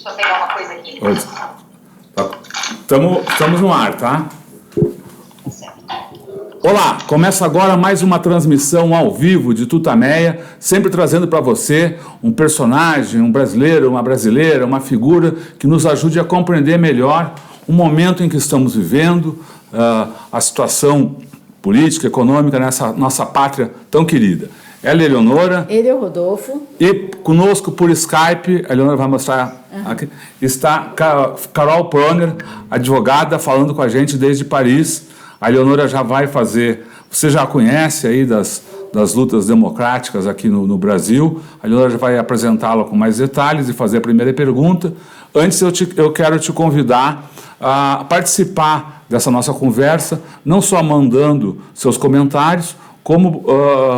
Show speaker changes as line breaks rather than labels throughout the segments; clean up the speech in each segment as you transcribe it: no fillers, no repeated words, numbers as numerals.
Deixa eu pegar uma coisa aqui.
Estamos no ar, tá? Olá, começa agora mais uma transmissão ao vivo de Tutameia, sempre trazendo para você um personagem, um brasileiro, uma brasileira, uma figura que nos ajude a compreender melhor o momento em que estamos vivendo, a situação política, econômica nessa nossa pátria tão querida. Ela é Eleonora.
Ele é o Rodolfo.
E conosco por Skype, a Eleonora vai mostrar aqui, está Carol Proner, advogada, falando com a gente desde Paris. A Eleonora já vai fazer, você já conhece aí das lutas democráticas aqui no Brasil. A Eleonora já vai apresentá-la com mais detalhes e fazer a primeira pergunta. Antes eu quero te convidar a participar dessa nossa conversa, não só mandando seus comentários, como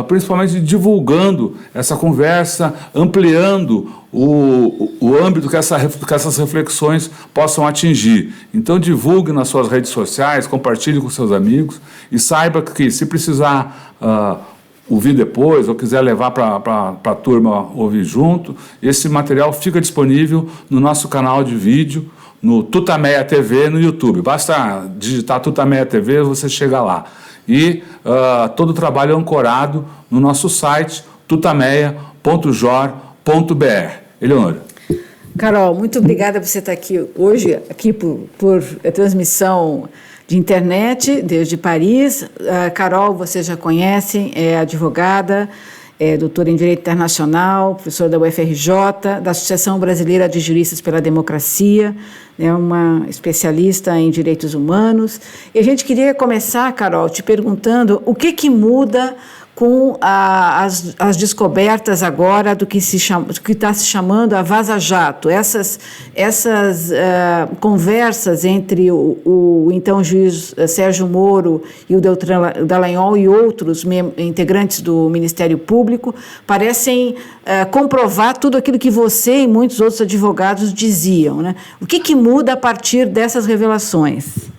principalmente divulgando essa conversa, ampliando o âmbito que essas reflexões possam atingir. Então divulgue nas suas redes sociais, compartilhe com seus amigos e saiba que se precisar ouvir depois ou quiser levar para a turma ouvir junto, esse material fica disponível no nosso canal de vídeo, no Tutameia TV no YouTube. Basta digitar Tutameia TV, você chega lá. E todo o trabalho é ancorado no nosso site tutameia.jor.br. Eleonora.
Carol, muito obrigada por você estar aqui hoje, aqui por transmissão de internet, desde Paris. Carol, vocês já conhecem, é advogada, é doutora em Direito Internacional, professora da UFRJ, da Associação Brasileira de Juristas pela Democracia, é uma especialista em direitos humanos. E a gente queria começar, Carol, te perguntando o que muda com as descobertas agora do que está se chamando a Vaza Jato, essas conversas entre o então juiz Sérgio Moro e o Deltan Dallagnol e outros integrantes do Ministério Público parecem comprovar tudo aquilo que você e muitos outros advogados diziam, né? O que muda a partir dessas revelações?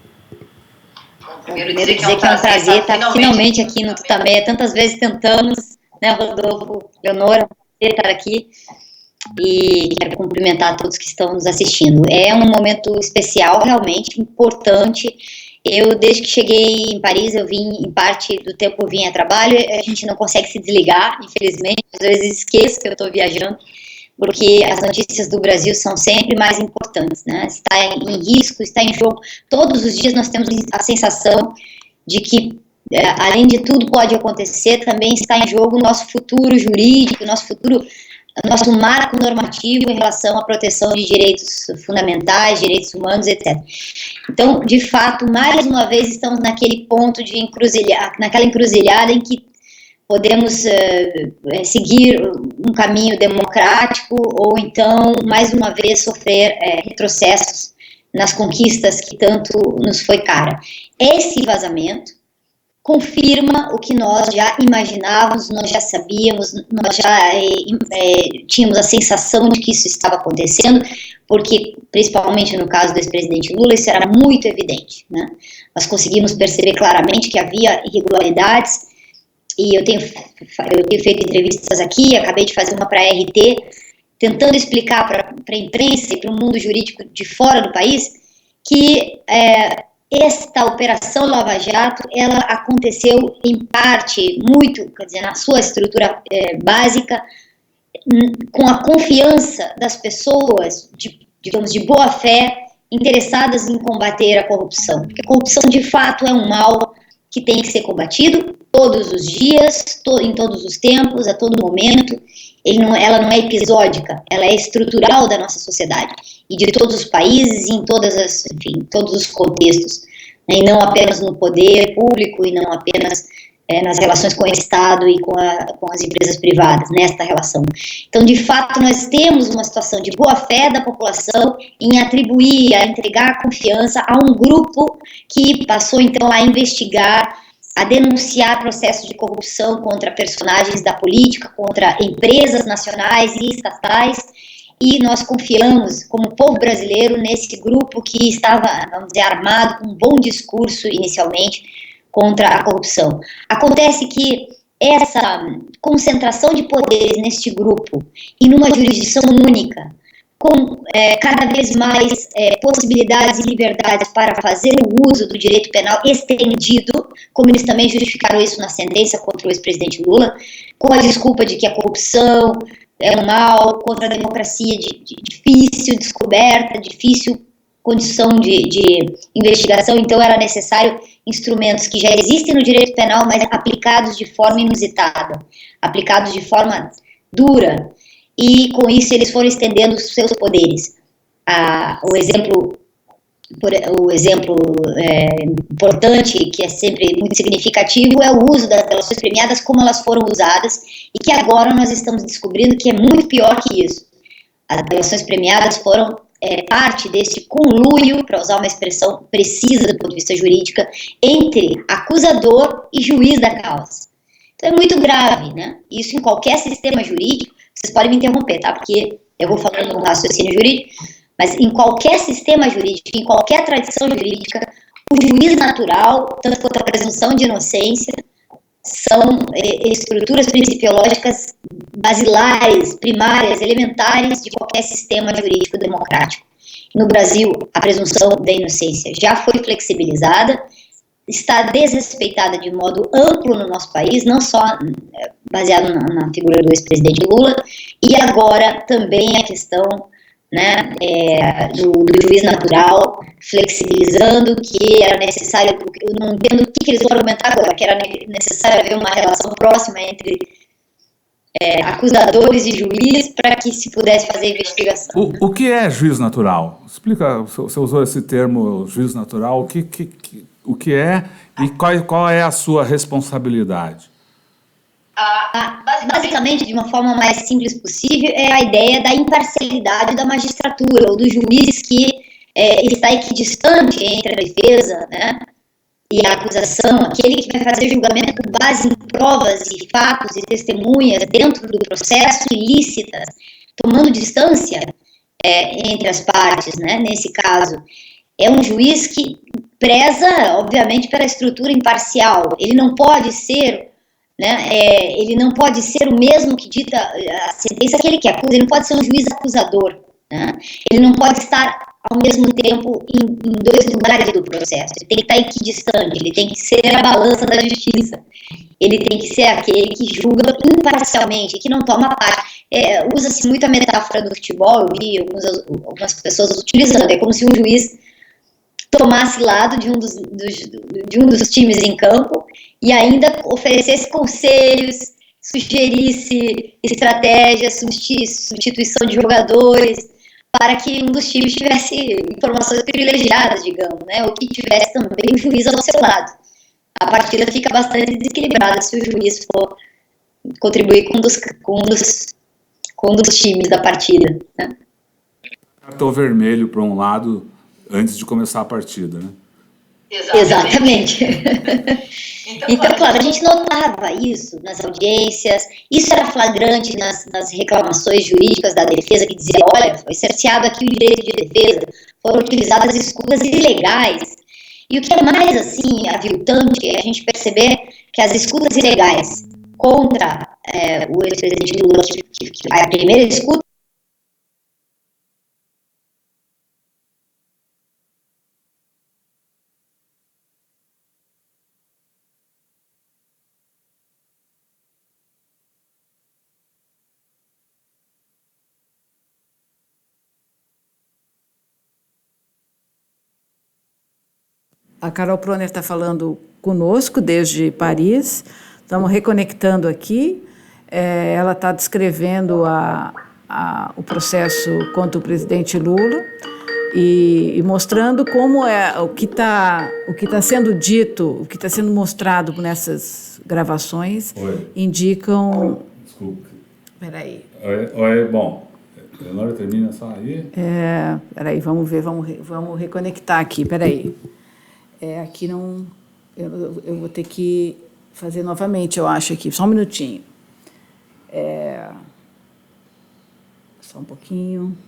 Primeiro dizer que é um prazer estar finalmente aqui no Tutameia. Tantas vezes tentamos, né, Rodolfo, Leonora, estar aqui. E quero cumprimentar todos que estão nos assistindo. É um momento especial, realmente importante. Eu, desde que cheguei em Paris, eu vim, em parte do tempo eu vim a trabalho. A gente não consegue se desligar, infelizmente. Às vezes esqueço que eu estou viajando, porque as notícias do Brasil são sempre mais importantes, né? Está em risco, está em jogo. Todos os dias nós temos a sensação de que, além de tudo pode acontecer, também está em jogo o nosso futuro jurídico, nosso marco normativo em relação à proteção de direitos fundamentais, direitos humanos, etc. Então, de fato, mais uma vez estamos naquele ponto de naquela encruzilhada em que podemos seguir um caminho democrático ou então, mais uma vez, sofrer retrocessos nas conquistas que tanto nos foi cara. Esse vazamento confirma o que nós já imaginávamos, nós já sabíamos, nós já tínhamos a sensação de que isso estava acontecendo, porque, principalmente no caso do ex-presidente Lula, isso era muito evidente, né? Nós conseguimos perceber claramente que havia irregularidades. E eu tenho feito entrevistas aqui, acabei de fazer uma para a RT, tentando explicar para a imprensa e para o mundo jurídico de fora do país que esta operação Lava Jato, ela aconteceu em parte, quer dizer, na sua estrutura básica, com a confiança das pessoas, digamos, de boa fé, interessadas em combater a corrupção. Porque a corrupção, de fato, é um mal que tem que ser combatido todos os dias, em todos os tempos, a todo momento. Ela não é episódica, ela é estrutural da nossa sociedade e de todos os países, em todos os contextos, né, e não apenas no poder público e não apenas nas relações com o Estado e com as empresas privadas, nesta relação. Então, de fato, nós temos uma situação de boa-fé da população em atribuir, a entregar a confiança a um grupo que passou, então, a investigar, a denunciar processos de corrupção contra personagens da política, contra empresas nacionais e estatais, e nós confiamos, como povo brasileiro, nesse grupo que estava, vamos dizer, armado, com um bom discurso inicialmente, contra a corrupção. Acontece que essa concentração de poderes neste grupo e numa jurisdição única com cada vez mais possibilidades e liberdades para fazer o uso do direito penal estendido, como eles também justificaram isso na sentença contra o ex-presidente Lula, com a desculpa de que a corrupção é um mal, contra a democracia de difícil descoberta, difícil condição de investigação, então era necessário instrumentos que já existem no direito penal, mas aplicados de forma inusitada, aplicados de forma dura, e com isso eles foram estendendo os seus poderes. O exemplo importante, que é sempre muito significativo, é o uso das delações premiadas, como elas foram usadas, e que agora nós estamos descobrindo que é muito pior que isso. As delações premiadas foram parte desse conluio, para usar uma expressão precisa do ponto de vista jurídico, entre acusador e juiz da causa. Então é muito grave, né? Isso em qualquer sistema jurídico, vocês podem me interromper, tá? Porque eu vou falando no raciocínio jurídico, mas em qualquer sistema jurídico, em qualquer tradição jurídica, o juiz natural, tanto quanto a presunção de inocência, são estruturas principiológicas basilares, primárias, elementares de qualquer sistema jurídico democrático. No Brasil, a presunção da inocência já foi flexibilizada, está desrespeitada de modo amplo no nosso país, não só baseado na figura do ex-presidente Lula, e agora também a questão, né, do juiz natural, flexibilizando que era necessário, eu não entendo o que eles vão argumentar agora, que era necessário haver uma relação próxima entre acusadores e juiz para que se pudesse fazer investigação.
O que é juiz natural? Explica, você usou esse termo, juiz natural, o que é e qual é a sua responsabilidade?
Basicamente, de uma forma mais simples possível, é a ideia da imparcialidade da magistratura, ou do juiz que está equidistante entre a defesa, né, e a acusação, aquele que vai fazer julgamento com base em provas e fatos e testemunhas dentro do processo ilícitas, tomando distância entre as partes, né, nesse caso. É um juiz que preza, obviamente, pela estrutura imparcial. Ele não pode ser, né, ele não pode ser o mesmo que dita a sentença que ele que acusa, ele não pode ser um juiz acusador, né? Ele não pode estar ao mesmo tempo em dois lugares do processo, ele tem que estar equidistante, ele tem que ser a balança da justiça, ele tem que ser aquele que julga imparcialmente, que não toma parte. Usa-se muito a metáfora do futebol, eu vi algumas pessoas utilizando, é como se um juiz tomasse lado de um dos times em campo e ainda oferecesse conselhos, sugerisse estratégias, substituição de jogadores, para que um dos times tivesse informações privilegiadas, digamos, né? Ou que tivesse também o juiz ao seu lado. A partida fica bastante desequilibrada se o juiz for contribuir com um dos times da partida, né?
Cartão vermelho para um lado antes de começar a partida, né?
Exatamente. Então, claro, a gente notava isso nas audiências, isso era flagrante nas reclamações jurídicas da defesa, que dizia, olha, foi cerceado aqui o direito de defesa, foram utilizadas escusas ilegais. E o que é mais, assim, aviltante é a gente perceber que as escusas ilegais contra o ex-presidente Lula, a primeira escuta,
A Carol Proner está falando conosco desde Paris, estamos reconectando aqui. Ela está descrevendo o processo contra o presidente Lula e mostrando como o que está sendo dito, o que está sendo mostrado nessas gravações.
Oi.
Indicam...
Desculpe.
Espera aí.
Oi, bom, Leonora termina só aí?
Espera aí, vamos ver, vamos reconectar aqui, espera aí. Aqui não... Eu vou ter que fazer novamente, eu acho, aqui. Só um minutinho. Só um pouquinho.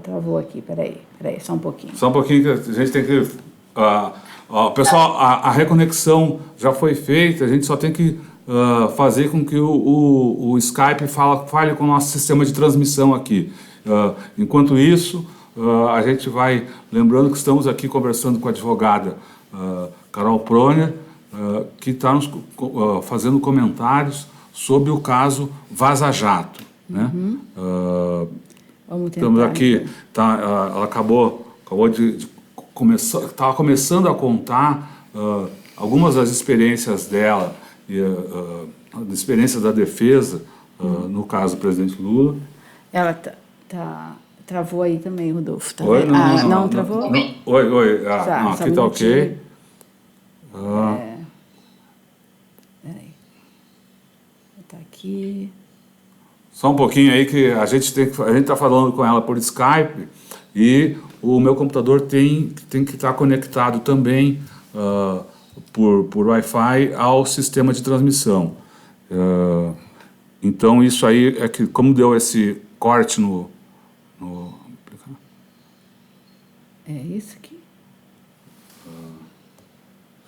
Travou aqui, peraí, só um pouquinho.
Só um pouquinho que a gente tem que Ó, pessoal, a reconexão já foi feita, a gente só tem que fazer com que o Skype fale com o nosso sistema de transmissão aqui. Enquanto isso, a gente vai lembrando que estamos aqui conversando com a advogada Carol Proner, que está nos fazendo comentários sobre o caso Vaza Jato. Né?
Vamos tentar,
Estamos aqui,
então.
ela acabou de começar, estava começando a contar algumas das experiências dela, a experiência da defesa, no caso do presidente Lula.
Ela travou aí também, Rodolfo. Tá
Oi?
vendo? Não travou?
Oi.
Tá,
Não, aqui está ok.
Peraí. Tá aqui.
Só um pouquinho aí que a gente está falando com ela por Skype e o meu computador tem que estar conectado também por Wi-Fi ao sistema de transmissão. Então isso aí é que, como deu esse corte no
É isso aqui.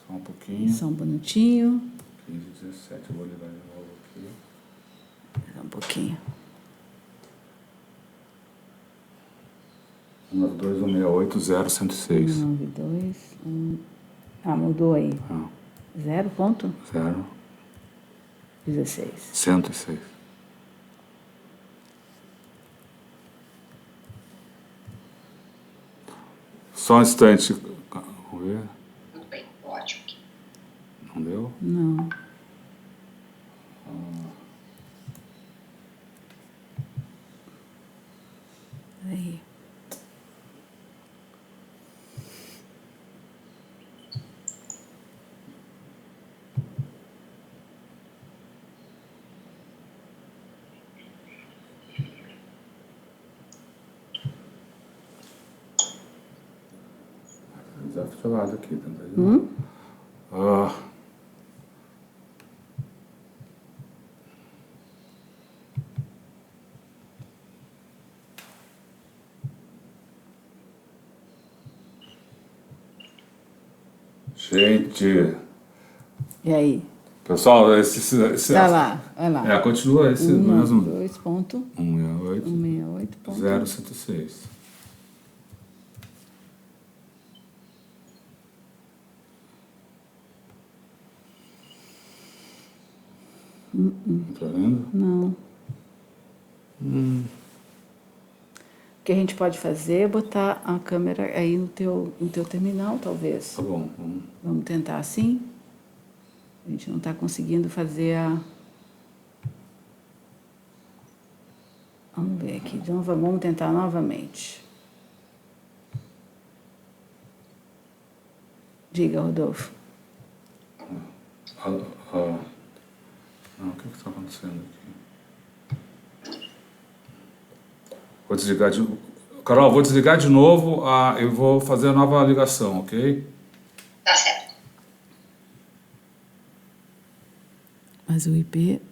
só um pouquinho.
Só um minutinho.
15, 17, eu vou ligar de novo aqui.
Só um pouquinho.
192.168.0.106.
192. Mudou aí. 0.16.
106. Só um instante. Vamos ver.
Tudo bem, ótimo.
Não deu?
Não. Aí.
Desativado aqui, tá vendo? Gente,
E aí?
pessoal, esse
Tá lá, vai lá.
continua esse mesmo
2.168.
168.0.106. Tá vendo?
Não. O que a gente pode fazer é botar a câmera aí no teu terminal, talvez.
Tá bom.
Vamos tentar assim? A gente não está conseguindo fazer a... Vamos ver aqui, vamos tentar novamente. Diga, Rodolfo.
Não, o que está acontecendo aqui? Vou desligar de... Carol, vou desligar de novo e vou fazer a nova ligação, ok?
Tá certo.
Mas o IP...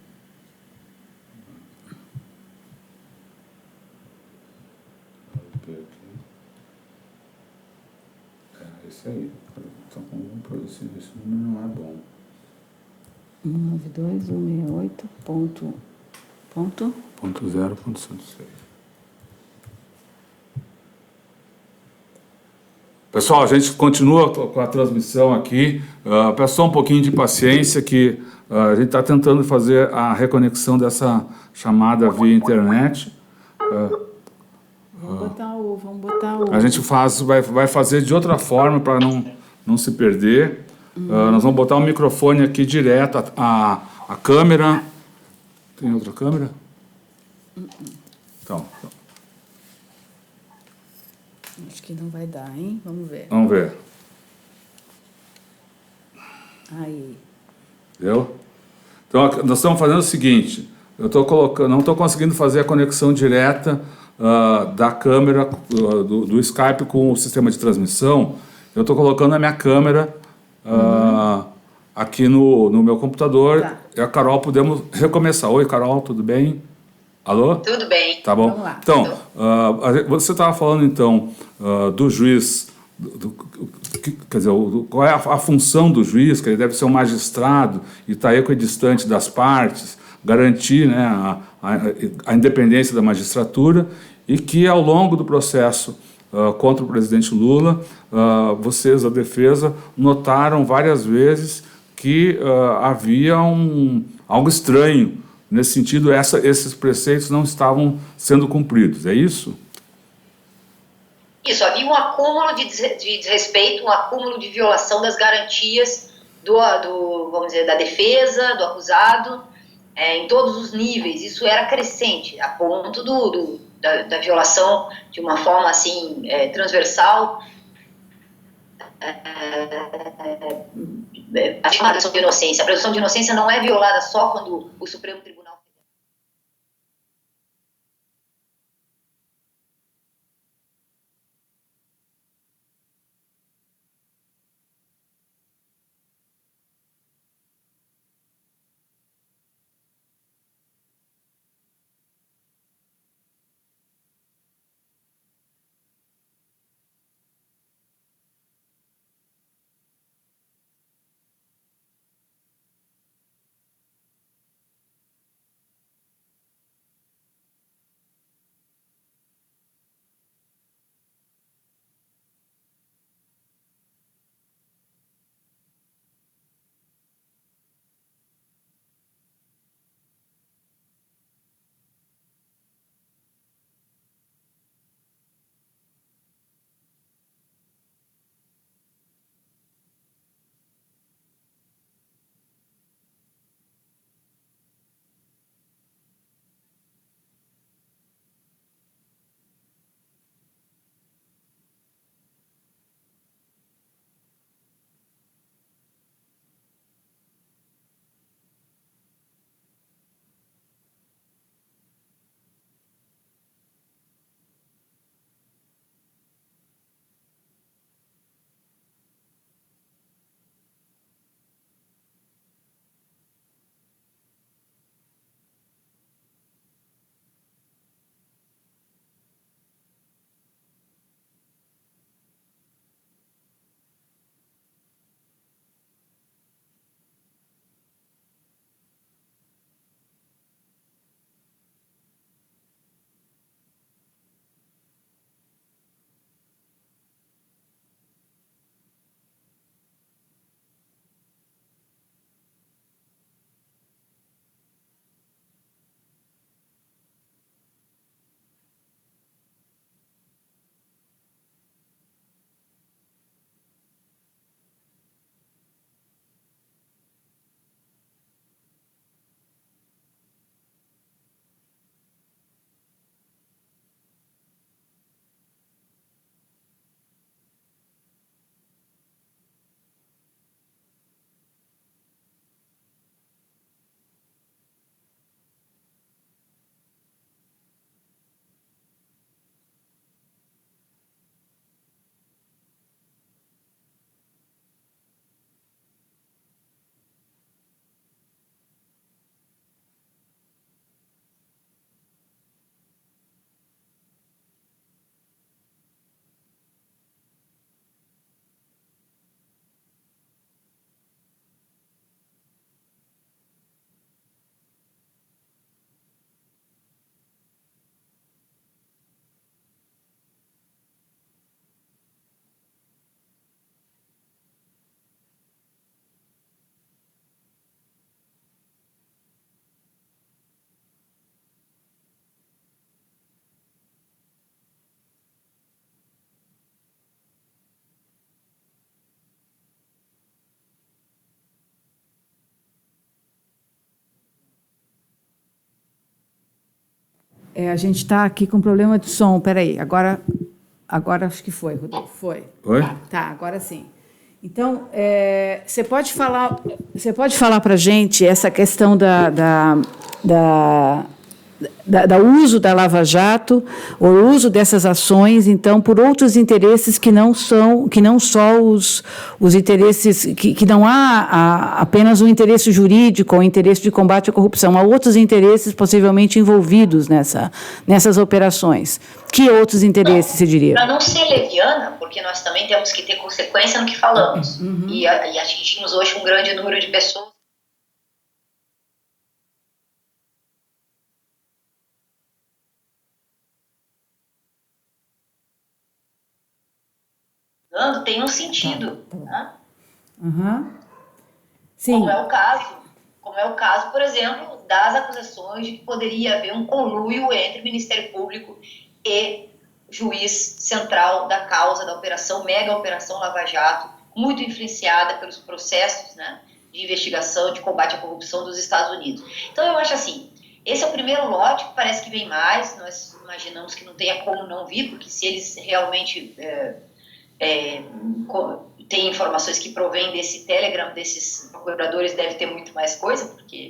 Esse aí. Então, esse número não é bom.
192.168.0.106.
Pessoal, a gente continua com a transmissão aqui. Peço só um pouquinho de paciência que a gente está tentando fazer a reconexão dessa chamada via internet.
Vamos botar o...
A gente vai fazer de outra forma para não se perder. Nós vamos botar o microfone aqui direto, a câmera... Tem outra câmera? Então...
Acho que não vai dar, hein? Vamos ver.
Vamos ver.
Aí.
Entendeu? Então, nós estamos fazendo o seguinte. Eu não estou conseguindo fazer a conexão direta da câmera do Skype com o sistema de transmissão. Eu estou colocando a minha câmera aqui no meu computador.
Tá.
E a Carol, podemos recomeçar. Oi, Carol, tudo bem? Alô?
Tudo bem.
Tá bom?
Vamos lá.
Então, você estava falando, então, do juiz quer dizer, qual é a função do juiz, que ele deve ser um magistrado e estar equidistante das partes, garantir, né, a independência da magistratura, e que, ao longo do processo contra o presidente Lula, vocês, a defesa, notaram várias vezes que havia algo estranho. Nesse sentido, esses preceitos não estavam sendo cumpridos, é isso?
Isso, havia um acúmulo de desrespeito, um acúmulo de violação das garantias vamos dizer, da defesa, do acusado, em todos os níveis. Isso era crescente, a ponto da violação de uma forma assim transversal, a presunção de inocência. A presunção de inocência não é violada só quando o Supremo Tribunal
A gente está aqui com problema de som. Peraí, agora acho que foi, Rodolfo. Foi.
Oi?
Tá, agora sim. Então, você pode falar para a gente essa questão da uso da Lava Jato, o uso dessas ações, então, por outros interesses que não só os interesses, que não há apenas um interesse jurídico ou interesse de combate à corrupção, há outros interesses possivelmente envolvidos nessas operações. Que outros interesses, se diria?
Para não ser leviana, porque nós também temos que ter consequência no que falamos, e atingimos hoje um grande número de pessoas. Tem um sentido, né?
Sim.
Como é o caso, por exemplo, das acusações de que poderia haver um conluio entre o Ministério Público e o juiz central da causa da mega operação Lava Jato, muito influenciada pelos processos, né, de investigação, de combate à corrupção dos Estados Unidos. Então eu acho assim, esse é o primeiro lote, parece que vem mais, nós imaginamos que não tenha como não vir, porque se eles realmente tem informações que provêm desse Telegram, desses procuradores, deve ter muito mais coisa, porque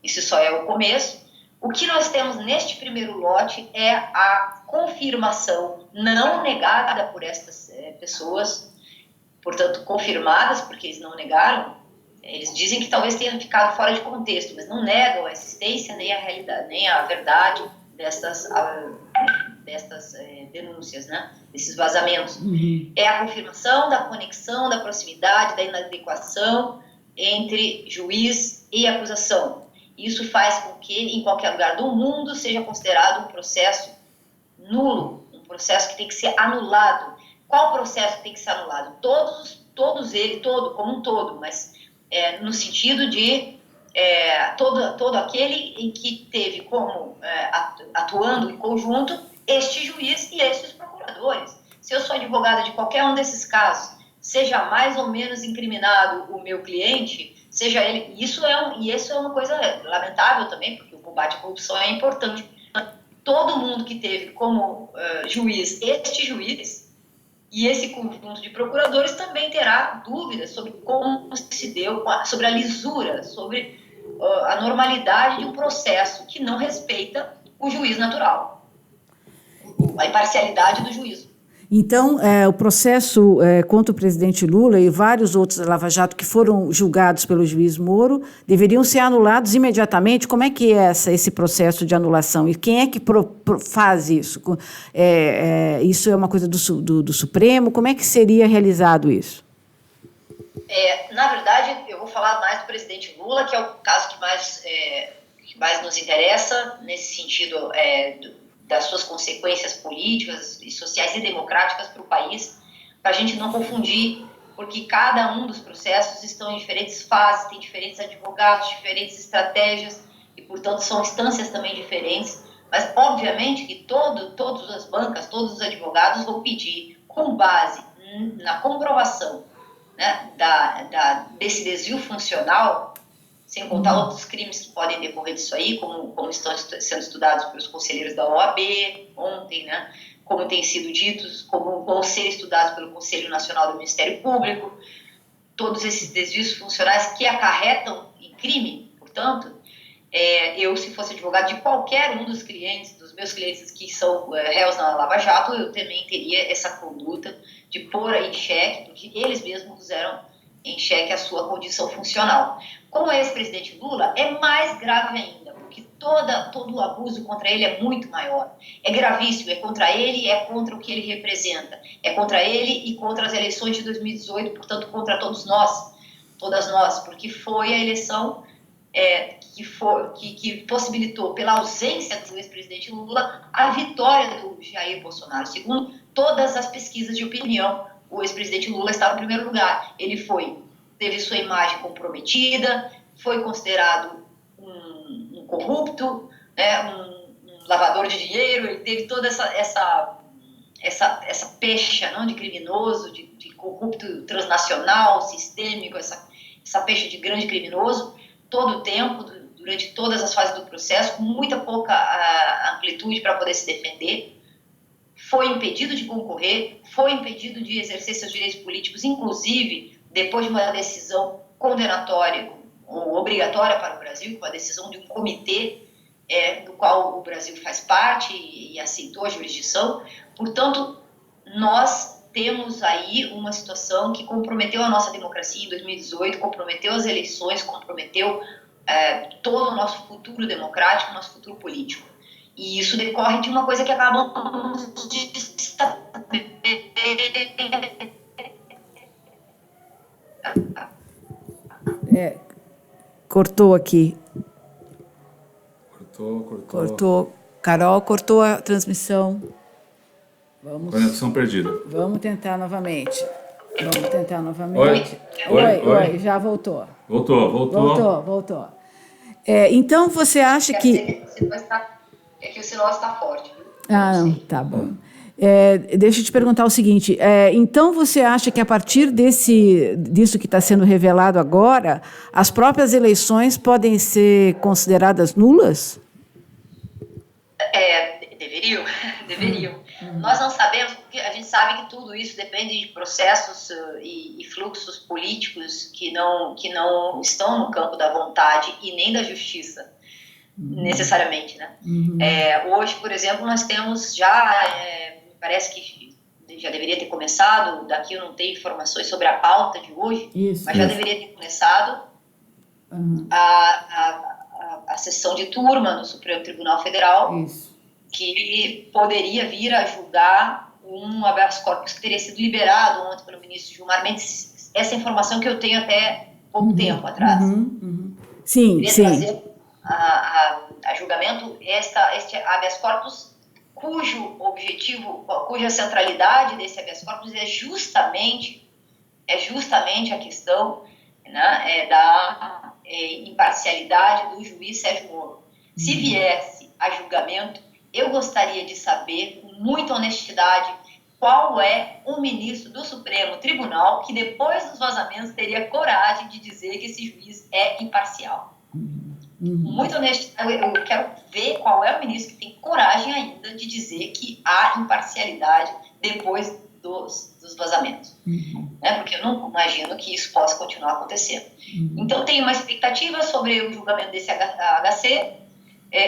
isso só é o começo. O que nós temos neste primeiro lote é a confirmação não negada por estas pessoas, portanto confirmadas, porque eles não negaram, eles dizem que talvez tenham ficado fora de contexto, mas não negam a existência nem a realidade, nem a verdade destas denúncias, né? Desses vazamentos. É a confirmação da conexão, da proximidade, da inadequação entre juiz e acusação. Isso faz com que, em qualquer lugar do mundo, seja considerado um processo nulo, um processo que tem que ser anulado. Qual processo tem que ser anulado? Todos eles, como um todo, mas no sentido de todo aquele em que teve como, atuando em conjunto, este juiz e estes procuradores. Se eu sou advogada de qualquer um desses casos, seja mais ou menos incriminado o meu cliente, seja ele... Isso é uma coisa lamentável também, porque o combate à corrupção é importante. Todo mundo que teve como juiz este juiz e esse conjunto de procuradores também terá dúvidas sobre como se deu, sobre a lisura, sobre a normalidade de um processo que não respeita o juiz natural, a imparcialidade do juízo.
Então, o processo contra o presidente Lula e vários outros da Lava Jato que foram julgados pelo juiz Moro deveriam ser anulados imediatamente. Como é que é esse processo de anulação? E quem é que faz isso? Isso é uma coisa do Supremo? Como é que seria realizado isso?
Na verdade, eu vou falar mais do presidente Lula, que é o caso que mais nos interessa, nesse sentido das suas consequências políticas e sociais e democráticas para o país, para a gente não confundir, porque cada um dos processos estão em diferentes fases, tem diferentes advogados, diferentes estratégias, e, portanto, são instâncias também diferentes, mas, obviamente, que todas as bancas, todos os advogados vão pedir, com base na comprovação, né, desse desvio funcional, sem contar outros crimes que podem decorrer disso aí, como estão sendo estudados pelos conselheiros da OAB ontem, né, como tem sido ditos, como vão ser estudados pelo Conselho Nacional do Ministério Público, todos esses desvios funcionais que acarretam em crime, portanto, eu, se fosse advogado de qualquer um dos meus clientes que são réus na Lava Jato, eu também teria essa conduta de pôr em xeque, porque eles mesmos puseram em xeque a sua condição funcional. Com o ex-presidente Lula, é mais grave ainda, porque todo o abuso contra ele é muito maior. É gravíssimo, é contra ele, é contra o que ele representa. É contra ele e contra as eleições de 2018, portanto, contra todas nós, porque foi a eleição que possibilitou, pela ausência do ex-presidente Lula, a vitória do Jair Bolsonaro. Segundo todas as pesquisas de opinião, o ex-presidente Lula está no primeiro lugar. Ele teve sua imagem comprometida, foi considerado um corrupto, né, um lavador de dinheiro, ele teve toda essa pecha, não, de criminoso, de corrupto transnacional, sistêmico, essa pecha de grande criminoso, todo o tempo, durante todas as fases do processo, com muita pouca amplitude para poder se defender. Foi impedido de concorrer, foi impedido de exercer seus direitos políticos, inclusive depois de uma decisão condenatória ou obrigatória para o Brasil, com a decisão de um comitê do qual o Brasil faz parte e aceitou a jurisdição. Portanto, nós temos aí uma situação que comprometeu a nossa democracia em 2018, comprometeu as eleições, comprometeu todo o nosso futuro democrático, nosso futuro político. E isso decorre de uma coisa que acabamos de saber.
Cortou aqui.
Cortou.
Carol, cortou a transmissão.
Conexão perdida.
Vamos tentar novamente.
Oi. Oi.
Já voltou.
Voltou.
Então, você acha que...
É que o sinal está forte.
Não, tá bom. Deixa eu te perguntar o seguinte, então você acha que a partir disso que está sendo revelado agora, as próprias eleições podem ser consideradas nulas?
Deveriam. Nós não sabemos, porque a gente sabe que tudo isso depende de processos e fluxos políticos que não estão no campo da vontade e nem da justiça, necessariamente, né? Hoje, por exemplo, nós temos parece que já deveria ter começado, daqui eu não tenho informações sobre a pauta de hoje, mas já deveria ter começado a sessão de turma no Supremo Tribunal Federal, que poderia vir a julgar um habeas corpus que teria sido liberado ontem pelo ministro Gilmar Mendes. Essa informação que eu tenho até pouco tempo atrás.
Sim.
Trazer a julgamento este habeas corpus, cujo objetivo, cuja centralidade desse habeas corpus é justamente a questão, né, da imparcialidade do juiz Sérgio Moro. Se viesse a julgamento, eu gostaria de saber, com muita honestidade, qual é o ministro do Supremo Tribunal que, depois dos vazamentos, teria coragem de dizer que esse juiz é imparcial. Muito honestidade, eu quero ver qual é o ministro que tem coragem ainda de dizer que há imparcialidade depois dos vazamentos. Porque eu não imagino que isso possa continuar acontecendo. Então, tenho uma expectativa sobre o julgamento desse HC.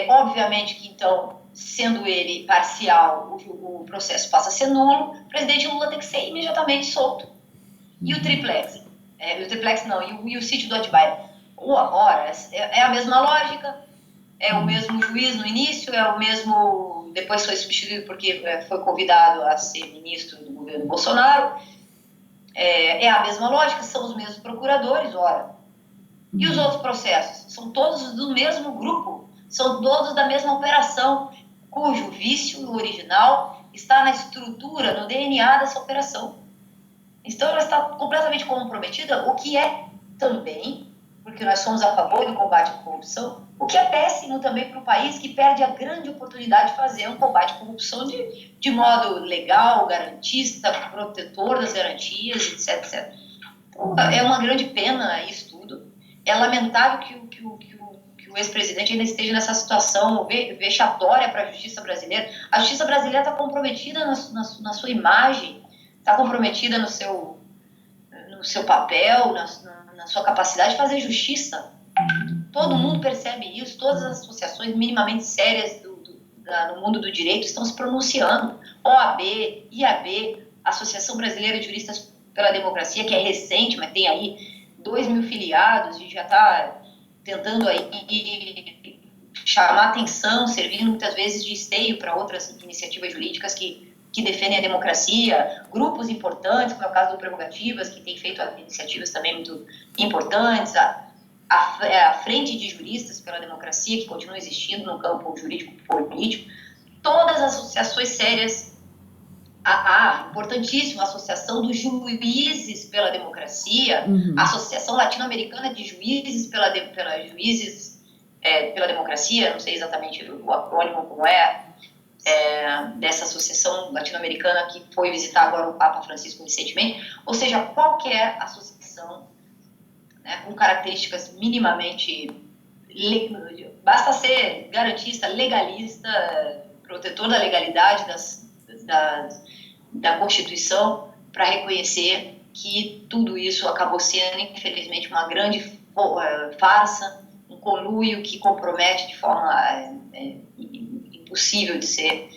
Obviamente que, então, sendo ele parcial, o processo passa a ser nulo, o presidente Lula tem que ser imediatamente solto. E o triplex? E o sítio do Atibaia? Ora, é a mesma lógica, é o mesmo juiz no início, é o mesmo... Depois foi substituído porque foi convidado a ser ministro do governo Bolsonaro. É a mesma lógica, são os mesmos procuradores, ora. E os outros processos? São todos do mesmo grupo, são todos da mesma operação, cujo vício original está na estrutura, no DNA dessa operação. Então, ela está completamente comprometida, o que é também, porque nós somos a favor do combate à corrupção, o que é péssimo também para o país, que perde a grande oportunidade de fazer um combate à corrupção de modo legal, garantista, protetor das garantias, etc. Então, é uma grande pena isso tudo. É lamentável que o ex-presidente ainda esteja nessa situação vexatória para a justiça brasileira. A justiça brasileira está comprometida na sua imagem, está comprometida no seu papel, na sua capacidade de fazer justiça. Todo mundo percebe isso, todas as associações minimamente sérias no mundo do direito estão se pronunciando. OAB, IAB, Associação Brasileira de Juristas pela Democracia, que é recente, mas tem aí 2.000 filiados e já está tentando aí chamar atenção, servindo muitas vezes de esteio para outras iniciativas jurídicas que defendem a democracia, grupos importantes, como é o caso do Prerrogativas, que tem feito iniciativas também muito importantes, a Frente de Juristas pela Democracia, que continua existindo no campo jurídico-político, todas as associações sérias, a importantíssima Associação dos Juízes pela Democracia, a Associação Latino-Americana de Juízes pela Democracia, não sei exatamente o acrônimo como dessa associação latino-americana que foi visitar agora o Papa Francisco recentemente, ou seja, qualquer associação, né, com características minimamente... Basta ser garantista, legalista, protetor da legalidade da Constituição para reconhecer que tudo isso acabou sendo, infelizmente, uma grande farsa conluio que compromete de forma impossível de ser,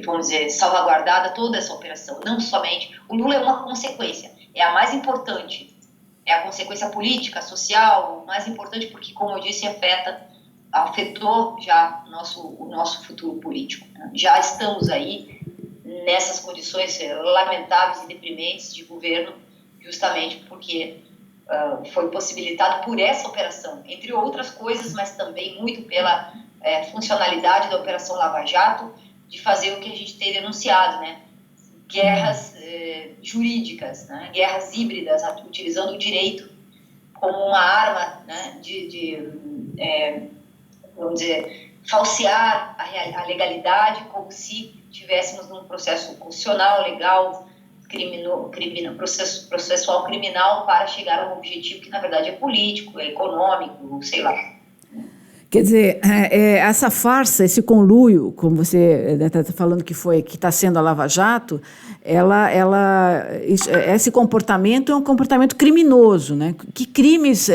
vamos dizer, salvaguardada toda essa operação. Não somente, o Lula é uma consequência, é a mais importante, é a consequência política, social, mais importante porque, como eu disse, afetou já o nosso futuro político. Né? Já estamos aí nessas condições lamentáveis e deprimentes de governo, justamente porque foi possibilitado por essa operação, entre outras coisas, mas também muito pela funcionalidade da Operação Lava Jato, de fazer o que a gente tem denunciado, né? Guerras jurídicas, né? Guerras híbridas, utilizando o direito como uma arma, né? Vamos dizer, falsear a legalidade, como se tivéssemos num processo constitucional, legal, processual criminal, para chegar a um objetivo que na verdade é político, é econômico, sei lá.
Quer dizer, essa farsa, esse conluio, como você está falando que está sendo a Lava Jato, esse comportamento é um comportamento criminoso, né? Que crimes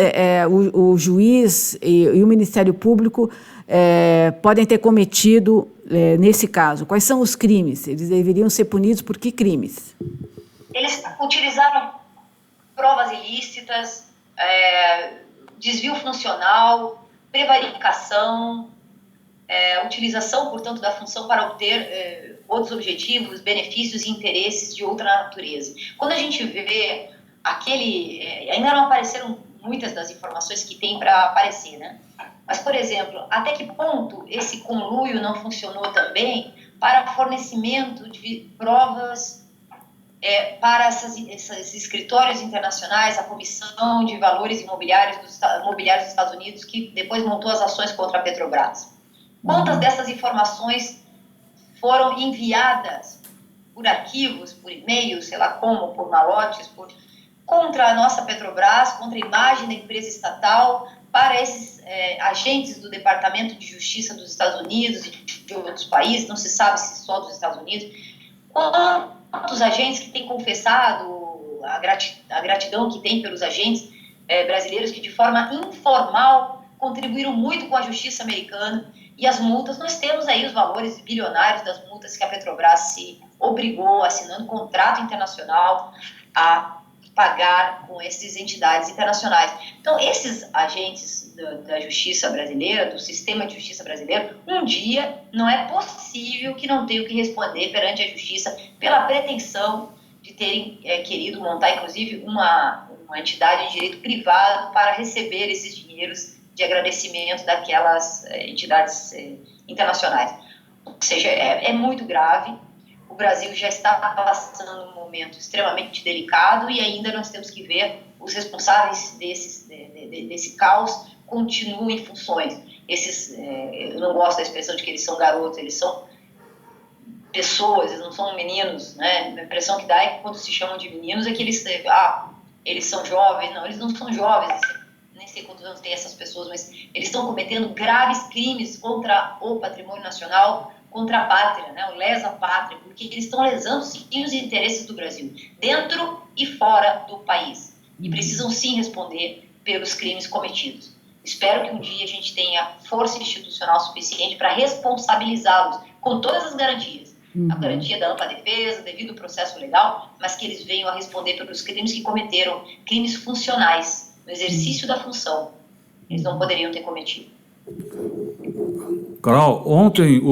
o juiz e o Ministério Público podem ter cometido nesse caso? Quais são os crimes? Eles deveriam ser punidos por que crimes?
Eles utilizaram provas ilícitas, desvio funcional, prevaricação, utilização, portanto, da função para obter outros objetivos, benefícios e interesses de outra natureza. Quando a gente vê ainda não apareceram muitas das informações que tem para aparecer, né? Mas, por exemplo, até que ponto esse conluio não funcionou também para fornecimento de provas para esses escritórios internacionais, a Comissão de Valores Imobiliários dos Estados Unidos, que depois montou as ações contra a Petrobras? Quantas dessas informações foram enviadas por arquivos, por e-mails, sei lá como, por malotes, contra a nossa Petrobras, contra a imagem da empresa estatal, para esses agentes do Departamento de Justiça dos Estados Unidos e de outros países, não se sabe se só dos Estados Unidos? Quantos agentes que têm confessado a gratidão que tem pelos agentes brasileiros que de forma informal contribuíram muito com a justiça americana, e as multas, nós temos aí os valores bilionários das multas que a Petrobras se obrigou, assinando contrato internacional, a pagar com essas entidades internacionais. Então, esses agentes da justiça brasileira, do sistema de justiça brasileiro, um dia não é possível que não tenham que responder perante a justiça pela pretensão de terem querido montar, inclusive, uma entidade de direito privado para receber esses dinheiros de agradecimento daquelas entidades internacionais. Ou seja, é muito grave. O Brasil já está passando um momento extremamente delicado e ainda nós temos que ver os responsáveis desse caos continuam em funções. Eu não gosto da expressão de que eles são garotos, eles são pessoas, eles não são meninos, né? A impressão que dá é que quando se chamam de meninos é que eles são jovens. Não, eles não são jovens, nem sei quantos anos tem essas pessoas, mas eles estão cometendo graves crimes contra o patrimônio nacional, contra a pátria, né, o lesa pátria, porque eles estão lesando sim os interesses do Brasil, dentro e fora do país, e precisam sim responder pelos crimes cometidos. Espero que um dia a gente tenha força institucional suficiente para responsabilizá-los com todas as garantias, a garantia da ampla defesa, devido ao processo legal, mas que eles venham a responder pelos crimes que cometeram, crimes funcionais, no exercício da função, eles não poderiam ter cometido.
Carol, ontem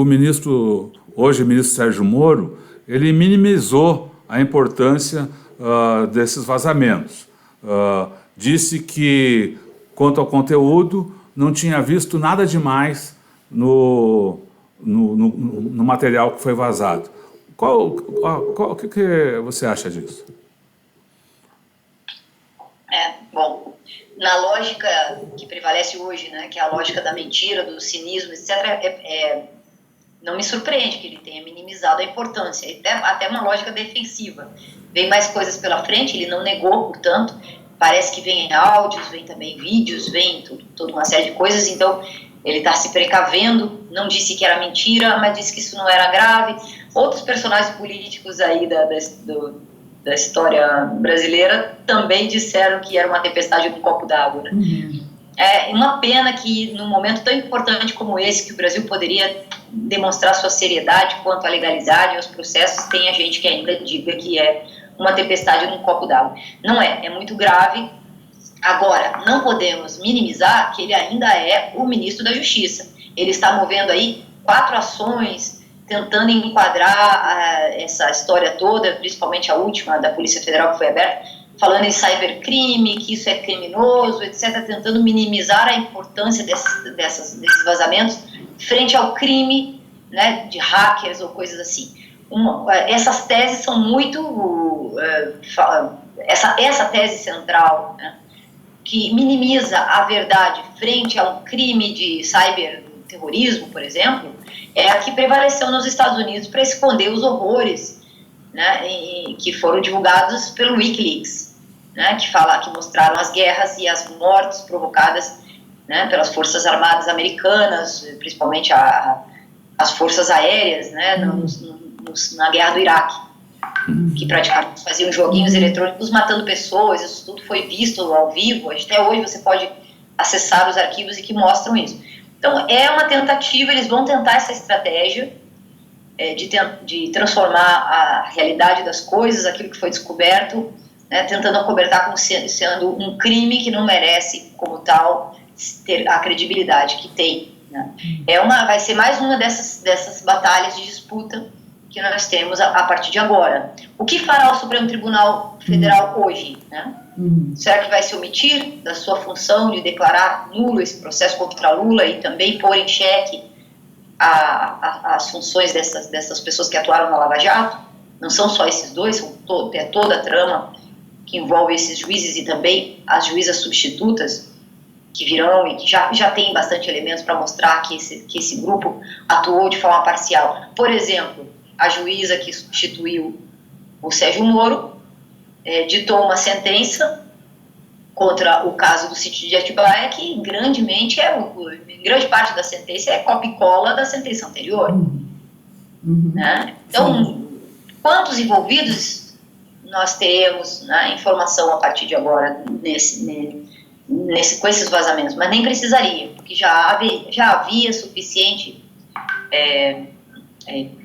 hoje o ministro Sérgio Moro, ele minimizou a importância desses vazamentos. Disse que, quanto ao conteúdo, não tinha visto nada demais no material que foi vazado. O que você acha disso?
Bom, na lógica que prevalece hoje, né, que é a lógica da mentira, do cinismo, etc., não me surpreende que ele tenha minimizado a importância, até uma lógica defensiva. Vem mais coisas pela frente, ele não negou, portanto, parece que vem áudios, vem também vídeos, vem toda uma série de coisas, então ele está se precavendo, não disse que era mentira, mas disse que isso não era grave. Outros personagens políticos aí da história brasileira também disseram que era uma tempestade num copo d'água, né? É uma pena que, num momento tão importante como esse, que o Brasil poderia demonstrar sua seriedade quanto à legalidade e aos processos, tenha gente que ainda diga que é uma tempestade num copo d'água. Não é muito grave. Agora, não podemos minimizar que ele ainda é o ministro da Justiça. Ele está movendo aí 4 ações, tentando enquadrar essa história toda, principalmente a última da Polícia Federal que foi aberta, falando em cybercrime, que isso é criminoso, etc., tentando minimizar a importância desses vazamentos frente ao crime, né, de hackers ou coisas assim. Essas teses são muito... essa tese central, né, que minimiza a verdade frente a um crime de cyberterrorismo, por exemplo, é a que prevaleceu nos Estados Unidos para esconder os horrores, né, que foram divulgados pelo Wikileaks, né, que mostraram as guerras e as mortes provocadas, né, pelas Forças Armadas Americanas, principalmente as Forças Aéreas, né, na Guerra do Iraque, que praticamente faziam joguinhos eletrônicos matando pessoas. Isso tudo foi visto ao vivo, até hoje você pode acessar os arquivos e que mostram isso. Então, é uma tentativa, eles vão tentar essa estratégia de transformar a realidade das coisas, aquilo que foi descoberto, né, tentando acobertar como sendo um crime que não merece, como tal, ter a credibilidade que tem, né. Vai ser mais uma dessas batalhas de disputa que nós temos a partir de agora. O que fará o Supremo Tribunal Federal hoje, né? Será que vai se omitir da sua função de declarar nulo esse processo contra Lula e também pôr em xeque as funções dessas pessoas que atuaram na Lava Jato? Não são só esses dois, é toda a trama que envolve esses juízes e também as juízas substitutas que virão e que já tem bastante elementos para mostrar que esse grupo atuou de forma parcial. Por exemplo, a juíza que substituiu o Sérgio Moro ditou uma sentença contra o caso do sítio de Atibaia, que grande parte da sentença é copia e cola da sentença anterior. Né? Então, quantos envolvidos nós teremos, né, informação a partir de agora com esses vazamentos? Mas nem precisaria, porque já havia suficiente,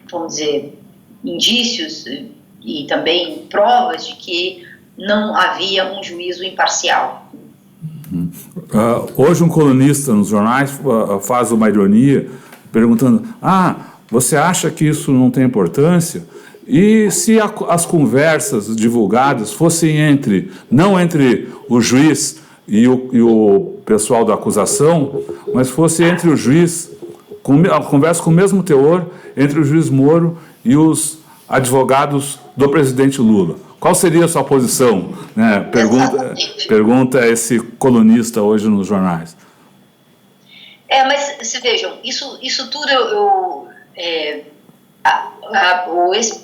vamos dizer, indícios e também provas de que não havia um juízo imparcial.
Hoje um colunista nos jornais faz uma ironia, perguntando: você acha que isso não tem importância? E se as conversas divulgadas fossem não entre o juiz e o pessoal da acusação, mas fosse entre o juiz, a conversa com o mesmo teor, entre o juiz Moro e os advogados do presidente Lula? Qual seria a sua posição? Né? Pergunta esse colunista hoje nos jornais.
Mas se vejam, isso tudo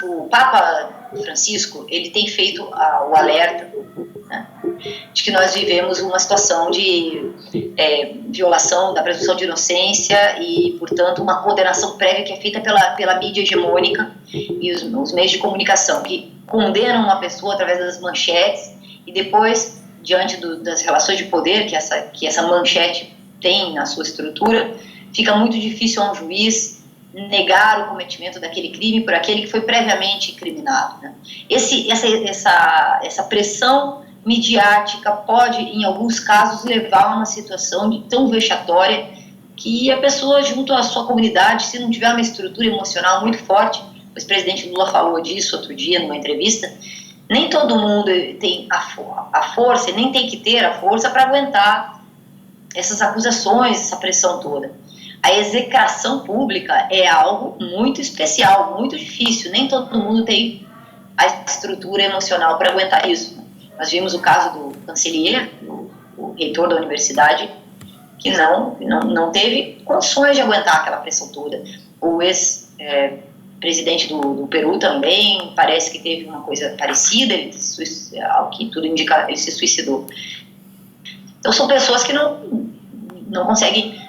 o Papa Francisco, ele tem feito o alerta, né, de que nós vivemos uma situação de violação da presunção de inocência e, portanto, uma condenação prévia que é feita pela mídia hegemônica e os meios de comunicação, que condenam uma pessoa através das manchetes e depois, diante das relações de poder que essa manchete tem na sua estrutura, fica muito difícil a um juiz negar o cometimento daquele crime por aquele que foi previamente incriminado, né? Essa pressão midiática pode, em alguns casos, levar a uma situação tão vexatória que a pessoa, junto à sua comunidade, se não tiver uma estrutura emocional muito forte, o ex-presidente Lula falou disso outro dia numa entrevista, nem todo mundo tem a força, nem tem que ter a força para aguentar essas acusações, essa pressão toda. A execração pública é algo muito especial, muito difícil, nem todo mundo tem a estrutura emocional para aguentar isso. Nós vimos o caso do Cancellier, o reitor da universidade, que não teve condições de aguentar aquela pressão toda. O ex-presidente do Peru também parece que teve uma coisa parecida, ao que tudo indica, ele se suicidou. Então são pessoas que não conseguem